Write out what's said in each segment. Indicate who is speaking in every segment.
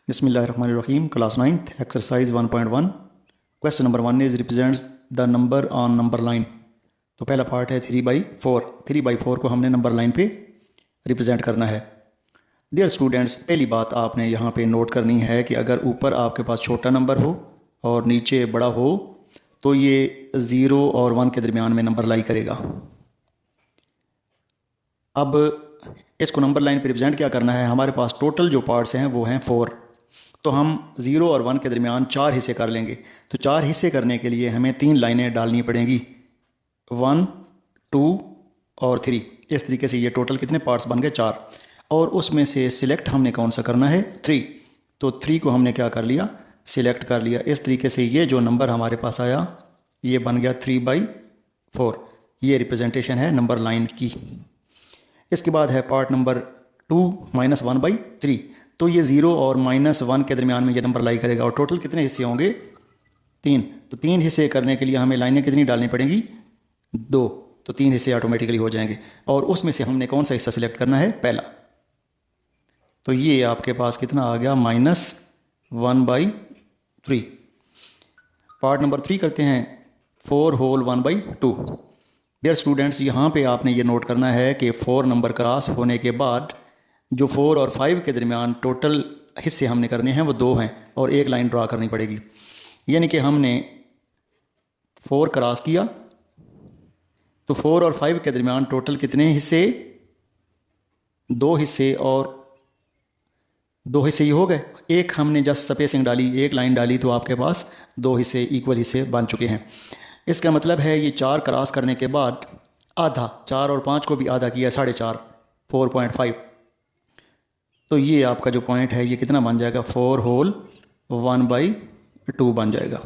Speaker 1: Bismillahirrahmanirrahim. Class 9th, exercise 1.1. Question number 1 is represents the number on number line. तो पहला part है 3/4. 3/4 को हमने नंबर लाइन पे रिप्रेजेंट करना है. डियर स्टूडेंट्स, पहली बात आपने यहाँ पे नोट करनी है कि अगर ऊपर आपके पास छोटा नंबर हो और नीचे बड़ा हो तो ये 0 और 1 के दरमियान में नंबर लाई करेगा. अब इसको नंबर लाइन पे रिप्रेजेंट क्या करना है, हमारे पास टोटल जो पार्ट्स हैं वो हैं 4. तो हम 0 और 1 के दरमियान 4 हिस्से कर लेंगे. तो 4 हिस्से करने के लिए हमें 3 लाइनें डालनी पड़ेंगी, 1, 2 और 3. इस तरीके से ये टोटल कितने पार्ट्स बन गए, 4. और उसमें से सिलेक्ट हमने कौन सा करना है, 3. तो 3 को हमने क्या कर लिया, सिलेक्ट कर लिया. इस तरीके से ये जो नंबर हमारे पास आया ये बन गया 3/4. ये रिप्रेजेंटेशन है नंबर लाइन की. इसके बाद है पार्ट नंबर 2 -1/3. तो ये 0 और -1 के दरमियान में ये नंबर लाई करेगा. और टोटल कितने हिस्से होंगे, 3. तो 3 हिस्से करने के लिए हमें लाइनें कितनी डालनी पड़ेंगी, 2. तो 3 हिस्से ऑटोमेटिकली हो जाएंगे. और उसमें से हमने कौन सा हिस्सा सिलेक्ट करना है, पहला. तो ये आपके पास कितना आ गया, -1/3. पार्ट नंबर 3 करते हैं, 4 होल 1/2. डियर स्टूडेंट्स, यहाँ पे आपने ये नोट करना है कि 4 नंबर क्रॉस होने के बाद जो 4 और 5 के दरमियान टोटल हिस्से हमने करने हैं वो 2 हैं और एक लाइन ड्रा करनी पड़ेगी. यानी कि हमने 4 क्रॉस किया तो 4 और 5 के दरमियान टोटल कितने हिस्से, 2 हिस्से. और 2 हिस्से ही हो गए. एक हमने जस्ट स्पेसिंग डाली, एक लाइन डाली, तो आपके पास 2 हिस्से इक्वल हिस्से बन चुके हैं. इसका मतलब है ये 4 क्रॉस करने के बाद आधा, 4 और 5 को भी आधा किया, 4.5, 4.5. तो ये आपका जो पॉइंट है ये कितना बन जाएगा, 4 होल 1/2 बन जाएगा.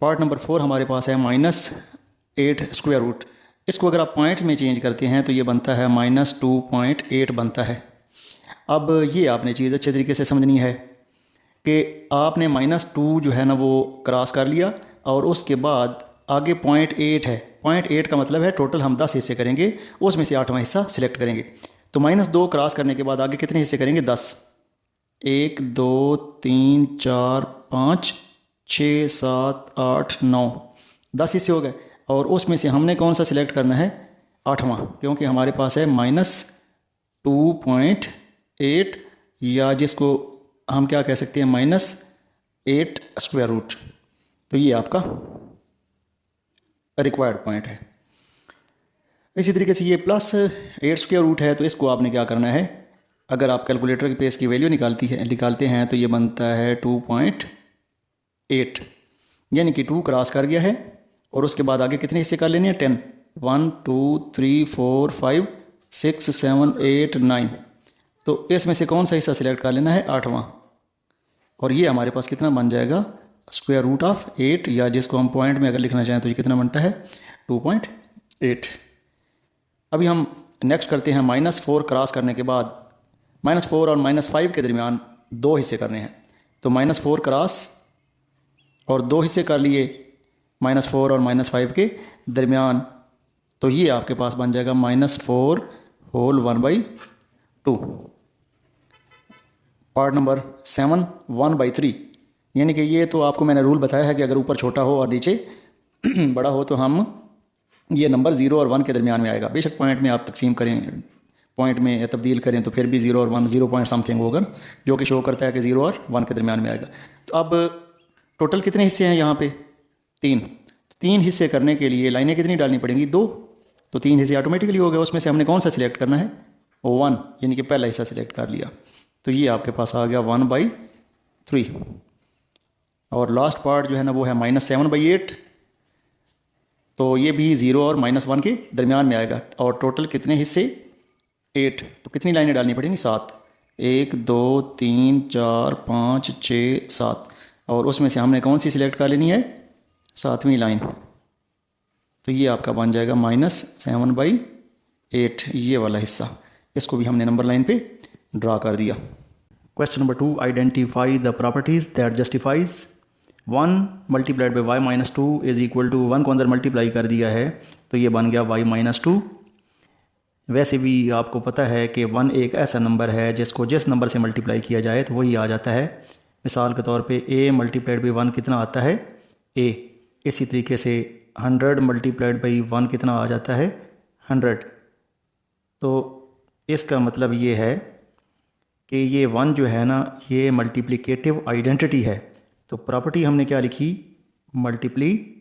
Speaker 1: पार्ट नंबर 4 हमारे पास है -8 स्क्वायर रूट. इसको अगर आप पॉइंट में चेंज करते हैं तो ये बनता है -2.8 बनता है. अब ये आपने चीज़ अच्छे तरीके से समझनी है कि आपने -2 जो है ना वो क्रॉस कर लिया और उसके बाद आगे 0.8 है. 0.8 का मतलब है टोटल हम 10 हिस्से करेंगे, उसमें से 8वां हिस्सा सिलेक्ट करेंगे. तो -2 क्रॉस करने के बाद आगे कितने हिस्से करेंगे, 10. 1 2 3 4 5 6 7 8 9 10 हिस्से हो गए. और उसमें से हमने कौन सा सिलेक्ट करना है, 8वां, क्योंकि हमारे पास है -2.8 या जिसको हम क्या कह सकते हैं, -8 स्क्वायर रूट. तो ये आपका रिक्वायर्ड पॉइंट है. इसी तरीके से ये +8 स्क्वायर रूट है. तो इसको आपने क्या करना है, अगर आप कैलकुलेटर के पे इसकी वैल्यू निकालते हैं तो ये बनता है 2.8. यानी कि 2 क्रॉस कर गया है. और उसके बाद आगे कितने हिस्से कर लेने हैं, 10. 1 2 3 4 5 6 7 8 9. तो इसमें से कौन सा हिस्सा सिलेक्ट कर लेना है, 8वां. और ये हमारे पास कितना बन जाएगा, स्क्वायर रूट ऑफ 8, या जिसको हम पॉइंट में अगर लिखना चाहें तो ये कितना बनता है, 2.8. अभी हम नेक्स्ट करते हैं, -4 क्रॉस करने के बाद -4 और -5 के दरमियान 2 हिस्से करने हैं. तो -4 क्रॉस और 2 हिस्से कर लिए -4 और -5 के दरमियान. तो ये आपके पास बन जाएगा -4 होल 1/2. Part number 7 1/3. यानी कि ये तो आपको मैंने रूल बताया है कि अगर ऊपर छोटा हो और नीचे बड़ा हो तो हम ये नंबर 0 और 1 के दरमियान में आएगा. बेशक पॉइंट में आप तकसीम करें, पॉइंट में तब्दील करें तो फिर भी 0 और 1 0 पॉइंट समथिंग होगा, जो कि शो करता है कि 0 और 1 के दरमियान में आएगा. तो अब टोटल कितने हिस्से हैं यहाँ पे, 3. 3 हिस्से करने के लिए लाइनें कितनी डालनी पड़ेंगी, 2. तो 3 हिस्से ऑटोमेटिकली हो गए. उसमें से हमने कौन सा सिलेक्ट करना है, 1, यानी कि पहला हिस्सा सिलेक्ट कर लिया. तो ये आपके पास आ गया 1/3. और लास्ट पार्ट जो है ना वो है -7/8. तो ये भी 0 और -1 के दरमियान में आएगा. और टोटल कितने हिस्से, 8. तो कितनी लाइनें डालनी पड़ेंगी, 7. 1 2 3 4 5 6 7. और उसमें से हमने कौन सी सिलेक्ट कर लेनी है, 7वीं लाइन. तो ये आपका बन जाएगा -7/8, ये वाला हिस्सा. इसको भी हमने नंबर लाइन पे ड्रा कर दिया. Question number 2, identify the properties that justifies 1 multiplied by y-2 is equal to 1 को अंदर मल्टीप्लाई कर दिया है तो ये बन गया y-2. वैसे भी आपको पता है कि 1 एक ऐसा नंबर है जिसको जिस नंबर से मल्टीप्लाई किया जाए तो वही आ जाता है। मिसाल के तौर पे a मल्टीप्लाइड बाई 1 कितना आता है a। इसी तरीके से 100 मल्टीप्लाइड बाई 1 कितना आ जाता है 100। तो इसका मतलब ये है कि ये 1 जो है ना ये मल्टीप्लिकेटिव आइडेंटिटी है। तो प्रॉपर्टी हमने क्या लिखी, मल्टीप्लिकेटिव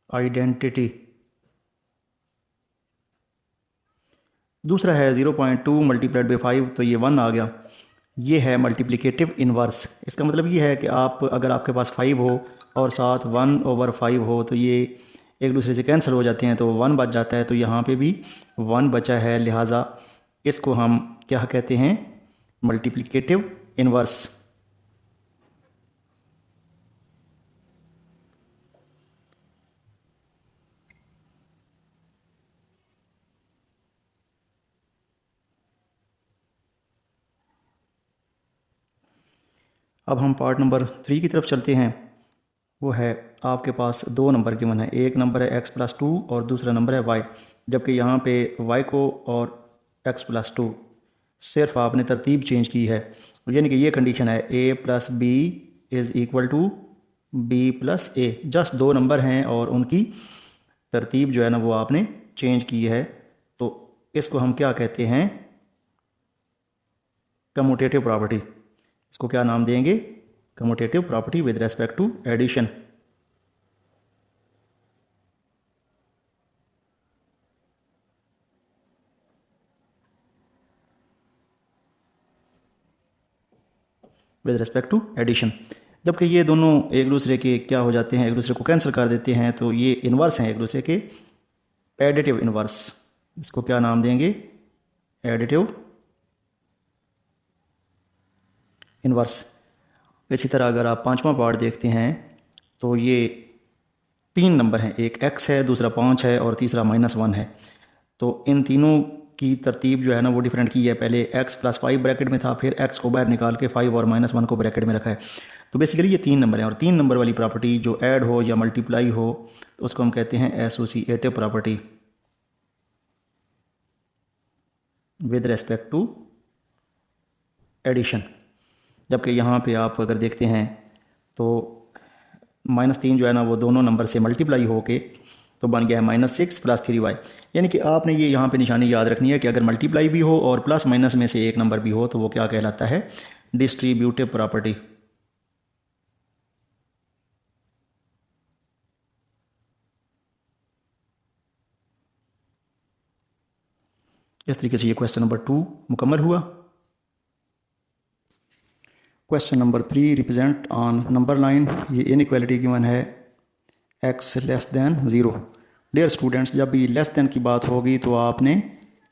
Speaker 1: आइडेंटिटी। दूसरा है 0.2 मल्टीप्लाइड बाई 5, तो ये 1 आ गया। ये है मल्टीप्लिकेटिव इन्वर्स। इसका मतलब ये है कि आप अगर आपके पास 5 हो और साथ 1/5 हो तो ये एक दूसरे से कैंसिल हो जाते हैं, तो 1 बच जाता है। तो यहाँ पे भी 1 बचा है, लिहाजा इसको हम क्या कहते हैं, मल्टीप्लिकेटिव इन्वर्स। अब हम पार्ट नंबर 3 की तरफ चलते हैं। वो है आपके पास 2 नंबर गिवन है, एक नंबर है x+2 और दूसरा नंबर है y। जबकि यहाँ पे y को और x+2 सिर्फ आपने तरतीब चेंज की है, यानी कि ये कंडीशन है a+b = b+a। जस्ट 2 नंबर हैं और उनकी तरतीब जो है ना वो आपने चेंज की है। तो इसको हम क्या कहते हैं, कम्यूटेटिव प्रॉपर्टी। इसको क्या नाम देंगे, commutative property with respect to addition. With respect to addition. जबकि ये दोनों एक दूसरे के क्या हो जाते हैं, एक दूसरे को कैंसिल कर देते हैं, तो ये इन्वर्स हैं एक दूसरे के, एडिटिव इन्वर्स। इसको क्या नाम देंगे, एडिटिव इन्वर्स। इसी तरह अगर आप 5वां पार्ट देखते हैं तो ये 3 नंबर हैं, एक x है, दूसरा 5 है और तीसरा -1 है। तो इन तीनों की तरतीब जो है ना वो डिफरेंट की है। पहले x+5 ब्रैकेट में था, फिर x को बाहर निकाल के 5 और -1 को ब्रैकेट में रखा है। तो बेसिकली ये 3 नंबर हैं और 3 नंबर वाली प्रॉपर्टी जो ऐड हो या मल्टीप्लाई हो तो उसको हम कहते हैं associative property with respect to addition. जबकि यहाँ पे आप अगर देखते हैं तो -3 जो है ना वो दोनों नंबर से मल्टीप्लाई होके तो बन गया है -6 + 3y। यानी कि आपने ये यहाँ पे निशानी याद रखनी है कि अगर मल्टीप्लाई भी हो और प्लस माइनस में से एक नंबर भी हो तो वो क्या कहलाता है, डिस्ट्रीब्यूटिव प्रॉपर्टी। इस तरीके से ये क्वेश्चन नंबर 2 मुकम्मल हुआ। Question number 3 represent on number line. ये इनइक्वालिटी गिवन है x < 0। डियर स्टूडेंट्स, जब भी लेस देन की बात होगी तो आपने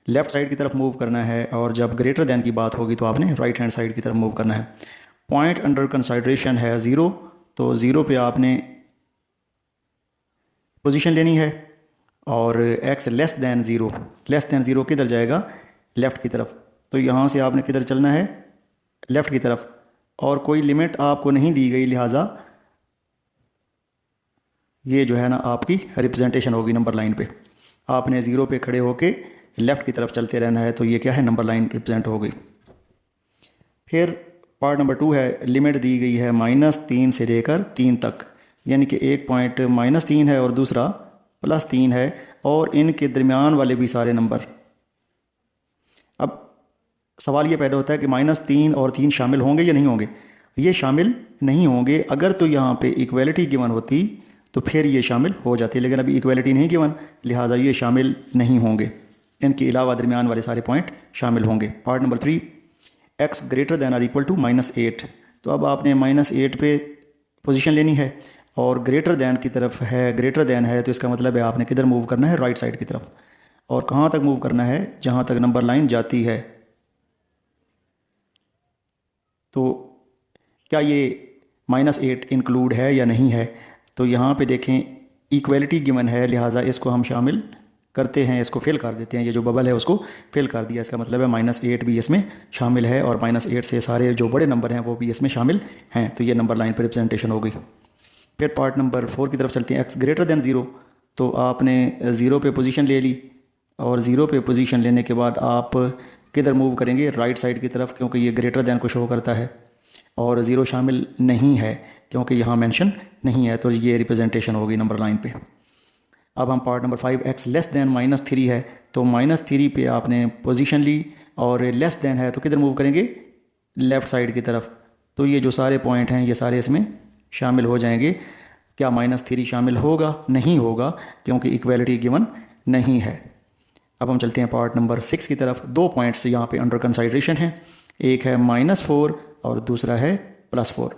Speaker 1: लेफ़्ट साइड की तरफ मूव करना है और जब ग्रेटर देन की बात होगी तो आपने राइट हैंड साइड की तरफ मूव करना है। पॉइंट अंडर कंसाइड्रेशन है 0, तो 0 पे आपने पोजीशन लेनी है और x < 0 किधर जाएगा, लेफ़्ट की तरफ। तो यहाँ से आपने किधर चलना है, लेफ़्ट की तरफ, और कोई लिमिट आपको नहीं दी गई, लिहाजा ये जो है ना आपकी रिप्रेजेंटेशन होगी नंबर लाइन पे। आपने 0 पे खड़े होके लेफ़्ट की तरफ चलते रहना है, तो ये क्या है, नंबर लाइन रिप्रेजेंट हो गई। फिर पार्ट नंबर 2 है, लिमिट दी गई है -3 से लेकर 3 तक, यानी कि एक पॉइंट -3 है और दूसरा +3 है और इनके दरमियान वाले भी सारे नंबर। अब सवाल ये पैदा होता है कि -3 और 3 शामिल होंगे या नहीं होंगे। ये शामिल नहीं होंगे। अगर तो यहाँ पे इक्वलिटी गिवन होती तो फिर ये शामिल हो जाते, लेकिन अभी इक्वलिटी नहीं गिवन, लिहाजा ये शामिल नहीं होंगे। इनके अलावा दरमियान वाले सारे पॉइंट शामिल होंगे। Part number 3, x > (-8। तो अब आपने -8 पे पोजीशन लेनी है और ग्रेटर दैन की तरफ है, ग्रेटर दैन है तो इसका मतलब है आपने किधर मूव करना है, राइट साइड की तरफ। और कहाँ तक मूव करना है, जहाँ तक नंबर लाइन जाती है। तो क्या ये -8 इंक्लूड है या नहीं है, तो यहाँ पे देखें इक्वलिटी गिवन है, लिहाजा इसको हम शामिल करते हैं, इसको फिल कर देते हैं। ये जो बबल है उसको फिल कर दिया, इसका मतलब है -8 भी इसमें शामिल है और -8 से सारे जो बड़े नंबर हैं वो भी इसमें शामिल हैं। तो ये नंबर लाइन पर रिप्रेजेंटेशन हो गई। फिर पार्ट नंबर 4 की तरफ चलते हैं। एक्स ग्रेटर देन ज़ीरो, तो आपने ज़ीरो पे पोजीशन ले ली, और ज़ीरो पे पोजीशन लेने के बाद आप किधर मूव करेंगे, राइट साइड की तरफ, क्योंकि ये ग्रेटर देन को शो करता है और ज़ीरो शामिल नहीं है क्योंकि यहाँ मेंशन नहीं है, तो ये रिप्रेजेंटेशन होगी नंबर लाइन पे। अब हम part number 5, x less than -3 है, तो -3 पे आपने पोजीशन ली और लेस दैन है तो किधर मूव करेंगे, लेफ़्ट साइड की तरफ। तो ये जो सारे पॉइंट हैं ये सारे इसमें शामिल हो जाएंगे। क्या -3 शामिल होगा? नहीं होगा, क्योंकि इक्वलिटी गिवन नहीं है। अब हम चलते हैं पार्ट नंबर 6 की तरफ। दो पॉइंट्स यहाँ पे अंडर कंसाइड्रेशन हैं, एक है -4 और दूसरा है +4,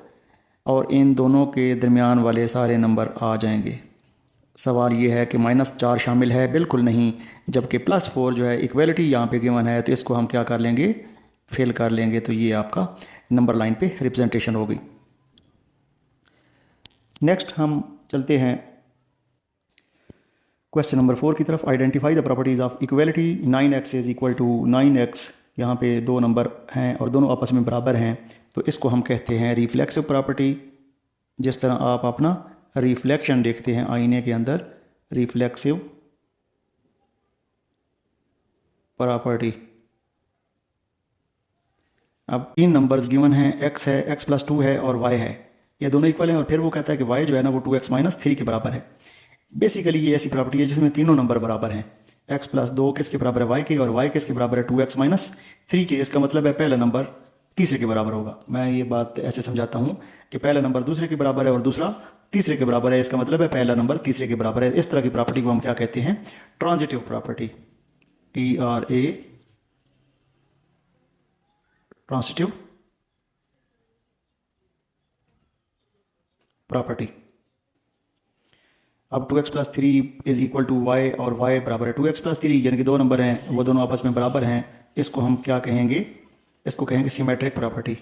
Speaker 1: और इन दोनों के दरमियान वाले सारे नंबर आ जाएंगे। सवाल ये है कि -4 शामिल है, बिल्कुल नहीं, जबकि +4 जो है इक्वलिटी यहाँ पे गिवन है, तो इसको हम क्या कर लेंगे, फिल कर लेंगे। तो ये आपका नंबर लाइन पे रिप्रेजेंटेशन होगी। नेक्स्ट हम चलते हैं क्वेश्चन नंबर 4 की तरफ। Identify the properties of equality 9x is equal to 9x। यहाँ पे दो नंबर हैं और दोनों आपस में बराबर हैं, तो इसको हम कहते हैं रिफ्लेक्सिव प्रॉपर्टी। जिस तरह आप अपना रिफ्लेक्शन देखते हैं आईने के अंदर, रिफ्लेक्सिव प्रॉपर्टी। अब 3 नंबर्स गिवन हैं, x है, x+2 है और y है, ये दोनों इक्वल हैं, और फिर वो कहता है कि y जो है ना वो 2x - 3 के बराबर है। बेसिकली ये ऐसी प्रॉपर्टी है जिसमें तीनों नंबर बराबर हैं। x+2 किसके बराबर है, y के, और y किसके बराबर है, 2x - 3 के। इसका मतलब है पहला नंबर तीसरे के बराबर होगा। मैं ये बात ऐसे समझाता हूँ कि पहला नंबर दूसरे के बराबर है और दूसरा तीसरे के बराबर है, इसका मतलब है पहला नंबर तीसरे के बराबर है। इस तरह की प्रॉपर्टी को हम क्या कहते हैं, transitive property, TRA, transitive property. अब 2x+3 is equal to y, और y बराबर है 2x+3, यानी कि दो नंबर हैं वो दोनों आपस में बराबर हैं। इसको हम क्या कहेंगे, इसको कहेंगे सिमेट्रिक प्रॉपर्टी।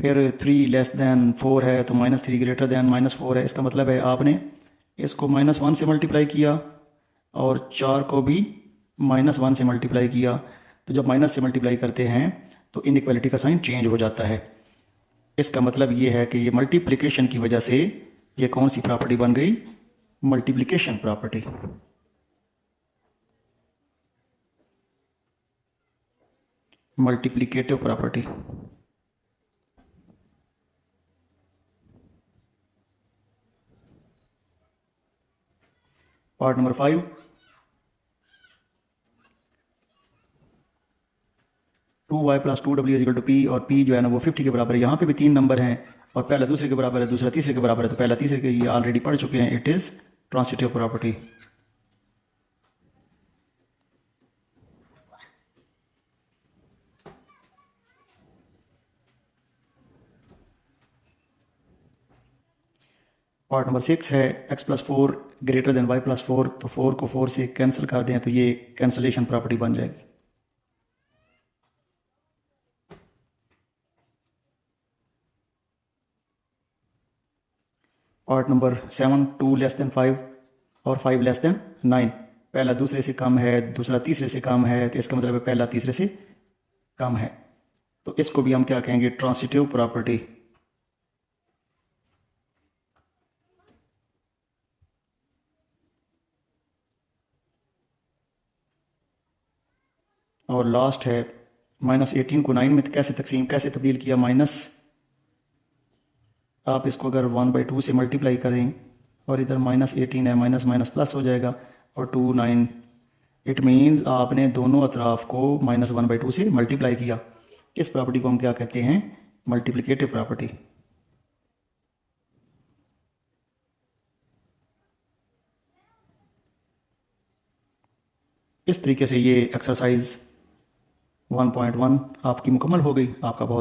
Speaker 1: फिर 3 लेस दैन 4 है, तो -3 ग्रेटर दैन -4 है। इसका मतलब है आपने इसको -1 से मल्टीप्लाई किया और 4 को भी -1 से मल्टीप्लाई किया। तो जब माइनस से मल्टीप्लाई करते हैं तो इनइक्वालिटी का साइन चेंज हो जाता है। इसका मतलब ये है कि ये मल्टीप्लिकेशन की वजह से ये कौन सी प्रॉपर्टी बन गई, multiplication property. Multiplicative property. Part number 5, 2y+2w is equal to p, और p जो है ना वो 50 के बराबर है। यहाँ पे भी 3 नंबर हैं, और पहला दूसरे के बराबर है, दूसरा तीसरे के बराबर है, तो पहला तीसरे के ये ऑलरेडी पढ़ चुके हैं। It is transitive property. Part number 6 है, x+4 ग्रेटर देन y+4, तो 4 को 4 से कैंसिल कर दें तो ये कैंसलेशन प्रॉपर्टी बन जाएगी। पार्ट नंबर 7, 2 लेस देन 5 और 5 लेस देन 9। पहला दूसरे से कम है, दूसरा तीसरे से कम है, तो इसका मतलब है पहला तीसरे से कम है। तो इसको भी हम क्या कहेंगे, ट्रांजिटिव प्रॉपर्टी। और लास्ट है -18 को 9 में कैसे तब्दील किया। माइनस आप इसको अगर 1/2 से मल्टीप्लाई करें और इधर -18 है, माइनस माइनस प्लस हो जाएगा, और 2 9। इट मीन्स आपने दोनों अतराफ को -1/2 से मल्टीप्लाई किया। इस प्रॉपर्टी को हम क्या कहते हैं, मल्टीप्लिकेटिव प्रॉपर्टी। इस तरीके से ये एक्सरसाइज 1.1 आपकी मुकम्मल हो गई। आपका बहुत